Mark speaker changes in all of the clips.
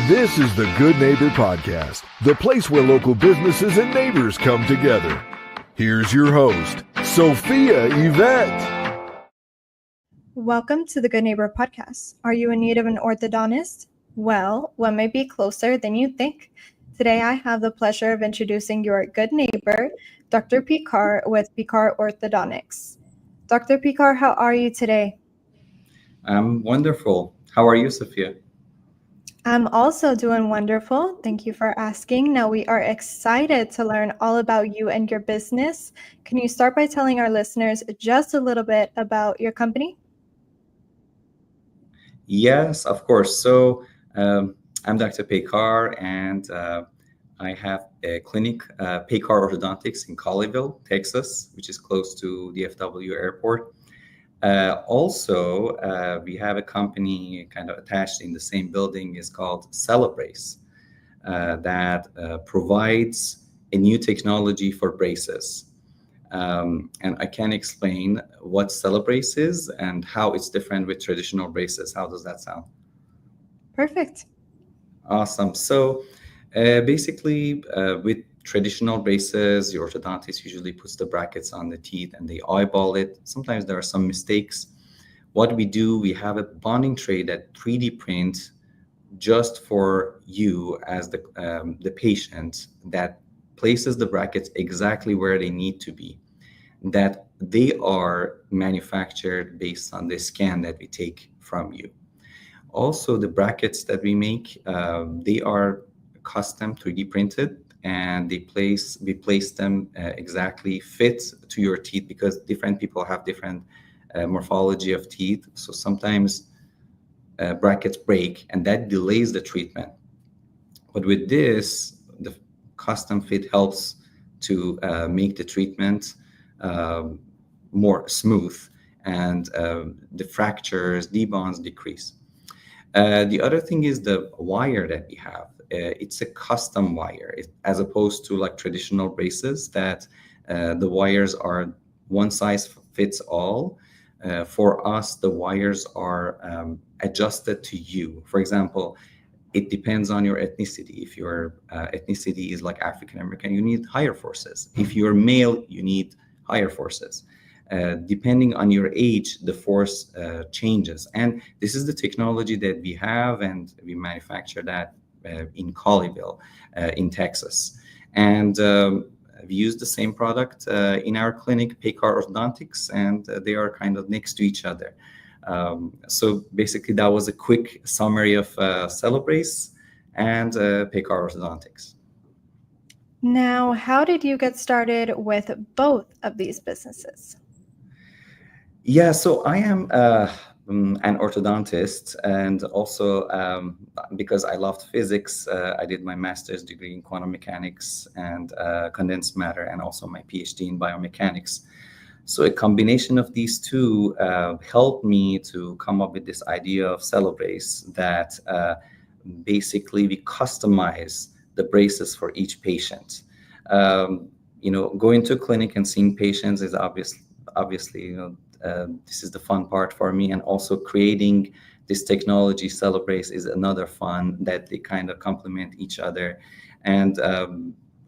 Speaker 1: This is the Good Neighbor Podcast, the place where local businesses and neighbors come together. Here's your host, Sophia Yvette.
Speaker 2: Welcome to the Good Neighbor Podcast. Are you in need of an orthodontist? Well, one may be closer than you think. Today, I have the pleasure of introducing your good neighbor, Dr. Peikar with Peikar Orthodontics. Dr. Peikar, how are you today?
Speaker 3: I'm wonderful. How are you, Sophia?
Speaker 2: I'm also doing wonderful. Thank you for asking. Now, we are excited to learn all about you and your business. Can you start by telling our listeners just a little bit about your company?
Speaker 3: Yes, of course. So I'm Dr. Peikar, and I have a clinic, Peikar Orthodontics in Colleyville, Texas, which is close to DFW Airport. We have a company kind of attached in the same building is called Celebrace that provides a new technology for braces. And I can explain what Celebrace is and how it's different with traditional braces. How does that sound?
Speaker 2: Perfect.
Speaker 3: Awesome. So basically, with traditional braces, your orthodontist usually puts the brackets on the teeth and they eyeball it. Sometimes there are some mistakes. What we do, we have a bonding tray that 3D print just for you as the patient that places the brackets exactly where they need to be, that they are manufactured based on the scan that we take from you. Also, the brackets that we make, they are custom 3D printed, and we place them exactly fit to your teeth because different people have different morphology of teeth. So sometimes brackets break and that delays the treatment. But with this, the custom fit helps to make the treatment more smooth and the fractures, debonds decrease. The other thing is the wire that we have. It's a custom wire as opposed to like traditional braces that the wires are one size fits all. For us, the wires are adjusted to you. For example, it depends on your ethnicity. If your ethnicity is like African American, you need higher forces. If you're male, you need higher forces. Depending on your age, the force changes. And this is the technology that we have, and we manufacture that in Colleyville, in Texas. And we use the same product in our clinic, Peikar Orthodontics, and they are kind of next to each other. So basically, that was a quick summary of Celebrace and Peikar Orthodontics.
Speaker 2: Now, how did you get started with both of these businesses?
Speaker 3: Yeah, so I am an orthodontist, and also because I loved physics, I did my master's degree in quantum mechanics and condensed matter, and also my PhD in biomechanics. So a combination of these two helped me to come up with this idea of Celebrace that basically we customize the braces for each patient. Going to a clinic and seeing patients is obviously, this is the fun part for me, and also creating this technology, Celebrace, is another fun that they kind of complement each other. And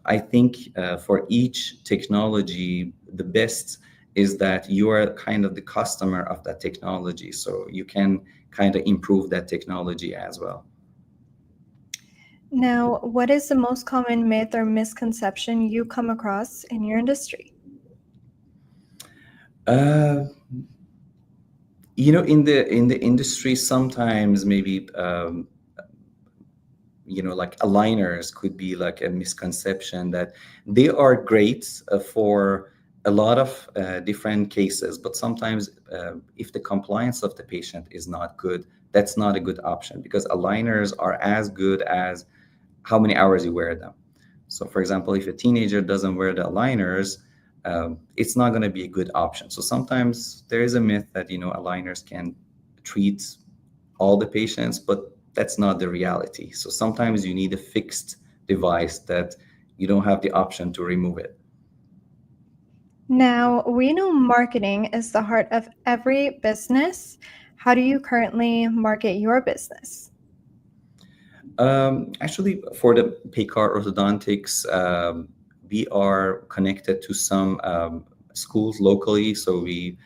Speaker 3: I think for each technology, the best is that you are kind of the customer of that technology, so you can kind of improve that technology as well.
Speaker 2: Now, what is the most common myth or misconception you come across in your industry?
Speaker 3: In the industry, sometimes maybe like aligners could be like a misconception that they are great for a lot of different cases, but sometimes if the compliance of the patient is not good, that's not a good option, because aligners are as good as how many hours you wear them. So for example, if a teenager doesn't wear the aligners, it's not going to be a good option. So sometimes there is a myth that aligners can treat all the patients, but that's not the reality. So sometimes you need a fixed device that you don't have the option to remove it.
Speaker 2: Now, we know marketing is the heart of every business. How do you currently market your business?
Speaker 3: Actually, for the Peikar Orthodontics, we are connected to some schools locally. So we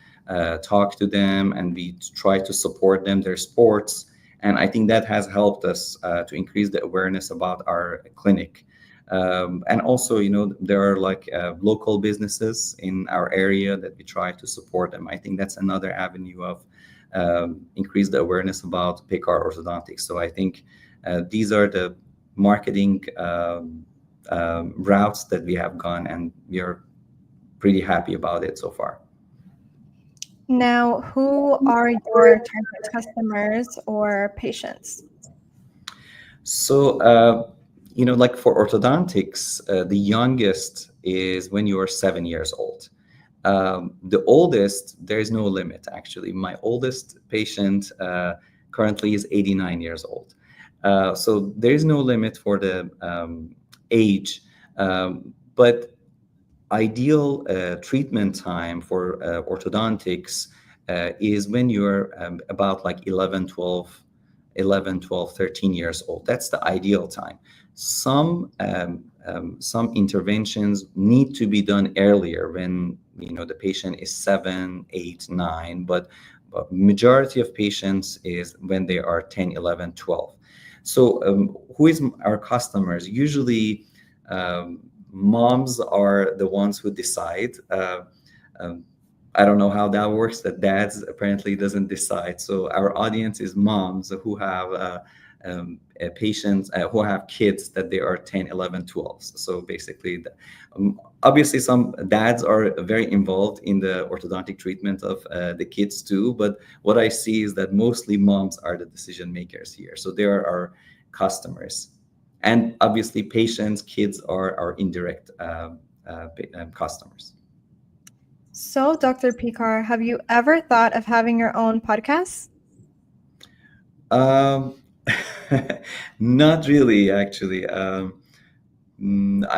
Speaker 3: talk to them and we try to support them, their sports. And I think that has helped us to increase the awareness about our clinic. And also, there are like local businesses in our area that we try to support them. I think that's another avenue of increase the awareness about Peikar Orthodontics. So I think these are the marketing routes that we have gone, and we are pretty happy about it so far.
Speaker 2: Now, who are your target customers or patients?
Speaker 3: So, like for orthodontics, the youngest is when you are 7 years old. The oldest, there is no limit, actually. My oldest patient currently is 89 years old. So there is no limit for the age, but ideal treatment time for orthodontics is when you're about like 13 years old. That's the ideal time. Some interventions need to be done earlier when the patient is 7, 8, 9, but majority of patients is when they are 10, 11, 12. So who is our customers? Usually moms are the ones who decide. I don't know how that works, that dads apparently doesn't decide. So our audience is moms who have patients who have kids that they are 10, 11, 12. So basically, obviously some dads are very involved in the orthodontic treatment of the kids too. But what I see is that mostly moms are the decision makers here. So they are our customers. And obviously patients, kids are our indirect customers.
Speaker 2: So, Dr. Peikar, have you ever thought of having your own podcast?
Speaker 3: Not really, actually. I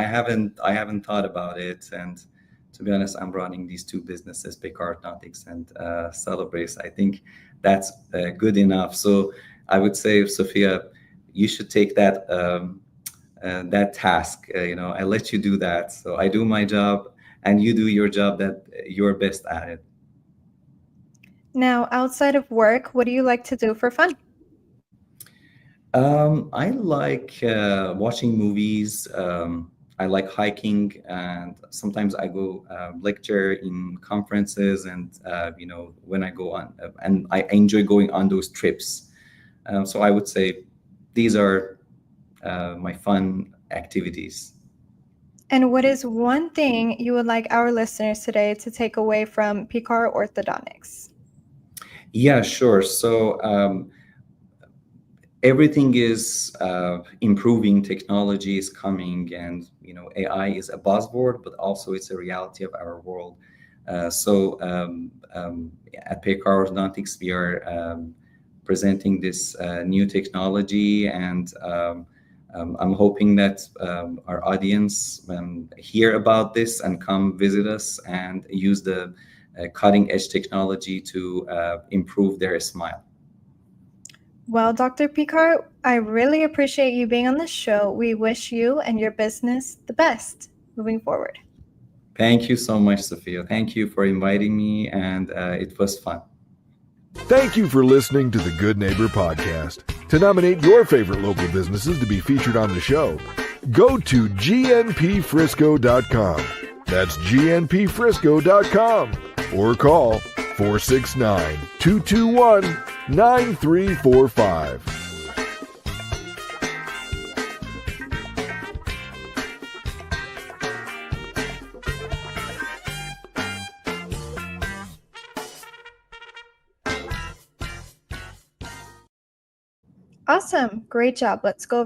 Speaker 3: haven't thought about it. And to be honest, I'm running these two businesses, Peikar Orthodontics and Celebrace. I think that's good enough. So I would say, Sophia, you should take that that task. I let you do that. So I do my job, and you do your job that you're best at it.
Speaker 2: Now, outside of work, what do you like to do for fun?
Speaker 3: I like watching movies. I like hiking, and sometimes I go lecture in conferences. And when I go on, and I enjoy going on those trips. So I would say these are my fun activities.
Speaker 2: And what is one thing you would like our listeners today to take away from Peikar Orthodontics?
Speaker 3: Yeah, sure. So everything is improving. Technology is coming, and AI is a buzzword, but also it's a reality of our world. So at Peikar Orthodontics, we are presenting this new technology, and I'm hoping that our audience hear about this and come visit us and use the cutting edge technology to improve their smile.
Speaker 2: Well, Dr. Peikar, I really appreciate you being on the show. We wish you and your business the best moving forward.
Speaker 3: Thank you so much, Sophia. Thank you for inviting me, and it was fun.
Speaker 1: Thank you for listening to the Good Neighbor Podcast. To nominate your favorite local businesses to be featured on the show, go to gnpfrisco.com. That's gnpfrisco.com, or call 469-221-9345.
Speaker 2: Awesome. Great job. Let's go